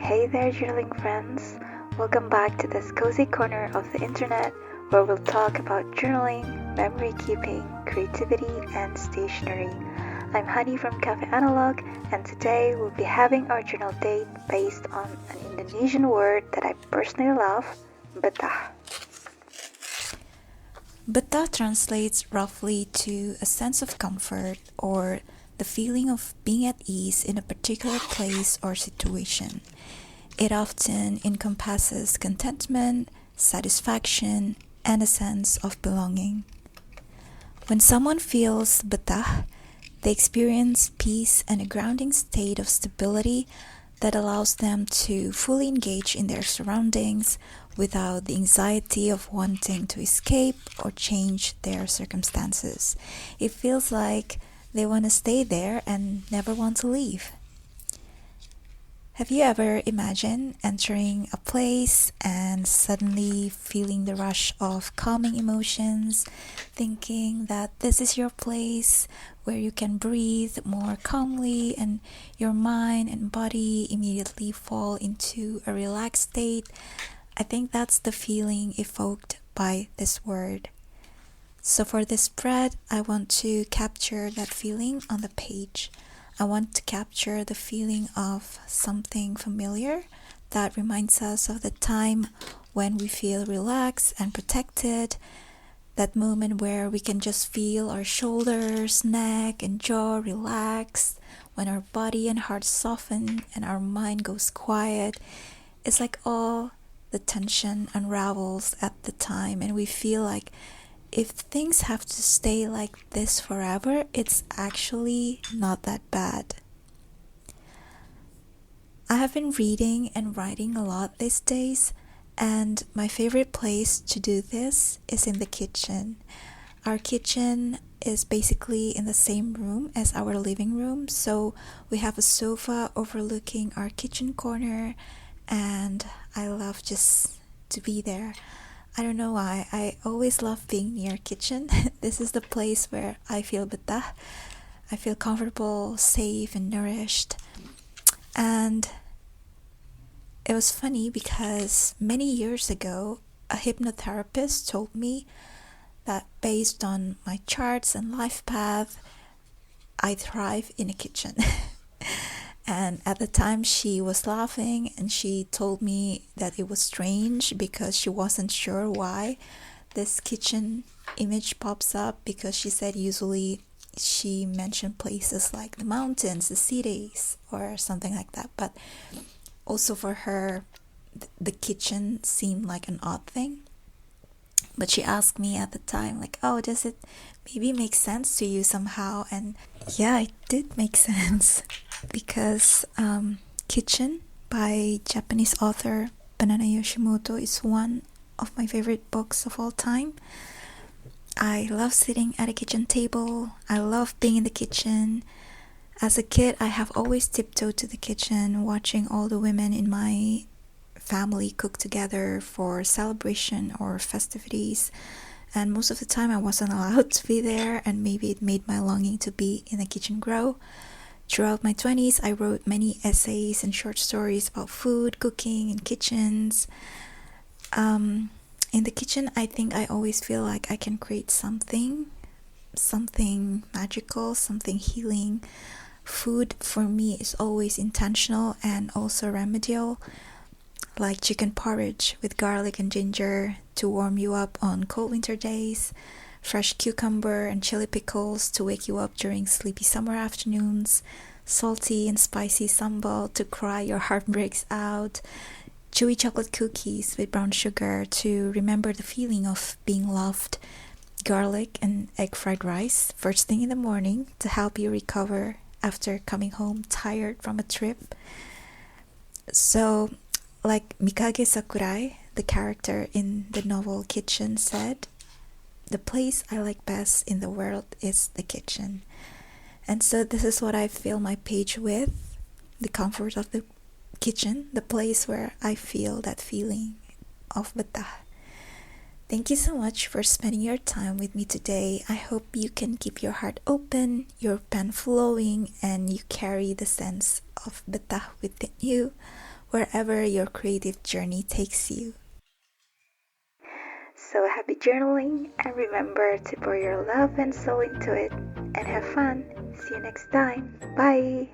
Hey there, journaling friends. Welcome back to this cozy corner of the internet where we'll talk about journaling, memory keeping, creativity, and stationery. I'm Honey from Cafe Analog, and today we'll be having our journal date based on an Indonesian word that I personally love, betah. Betah translates roughly to a sense of comfort or the feeling of being at ease in a particular place or situation. It often encompasses contentment, satisfaction, and a sense of belonging. When someone feels betah, they experience peace and a grounding state of stability that allows them to fully engage in their surroundings without the anxiety of wanting to escape or change their circumstances. It feels like they want to stay there and never want to leave. Have you ever imagined entering a place and suddenly feeling the rush of calming emotions, thinking that this is your place where you can breathe more calmly and your mind and body immediately fall into a relaxed state? I think that's the feeling evoked by this word. So for this spread, I want to capture that feeling on the page. I want to capture the feeling of something familiar that reminds us of the time when we feel relaxed and protected, that moment where we can just feel our shoulders, neck, and jaw relax, when our body and heart soften and our mind goes quiet. It's like all the tension unravels at the time and we feel like if things have to stay like this forever, it's actually not that bad. I have been reading and writing a lot these days, and my favorite place to do this is in the kitchen. Our kitchen is basically in the same room as our living room, so we have a sofa overlooking our kitchen corner, and I love just to be there. I don't know why, I always love being near kitchen. This is the place where I feel betah. I feel comfortable, safe, and nourished. And it was funny because many years ago, a hypnotherapist told me that based on my charts and life path, I thrive in a kitchen. And at the time she was laughing and she told me that it was strange because she wasn't sure why this kitchen image pops up, because she said usually she mentioned places like the mountains, the cities, or something like that. But also for her, the kitchen seemed like an odd thing. But she asked me at the time, like, oh, does it maybe make sense to you somehow? And yeah, it did make sense because Kitchen by Japanese author Banana Yoshimoto is one of my favorite books of all time. I love sitting at a kitchen table. I love being in the kitchen. As a kid, I have always tiptoed to the kitchen, watching all the women in my family cook together for celebration or festivities, and most of the time I wasn't allowed to be there, and maybe it made my longing to be in the kitchen grow. Throughout my 20s, I wrote many essays and short stories about food, cooking, and kitchens. In the kitchen, I think I always feel like I can create something magical, something healing. Food for me is always intentional and also remedial, like chicken porridge with garlic and ginger to warm you up on cold winter days, fresh cucumber and chili pickles to wake you up during sleepy summer afternoons, salty and spicy sambal to cry your heartbreaks out, chewy chocolate cookies with brown sugar to remember the feeling of being loved, garlic and egg fried rice first thing in the morning to help you recover after coming home tired from a trip. So, like Mikage Sakurai, the character in the novel Kitchen, said, the place I like best in the world is the kitchen. And so this is what I fill my page with, the comfort of the kitchen, the place where I feel that feeling of betah. Thank you so much for spending your time with me today. I hope you can keep your heart open, your pen flowing, and you carry the sense of betah within you wherever your creative journey takes you. So happy journaling, and remember to pour your love and soul into it, and have fun. See you next time. Bye!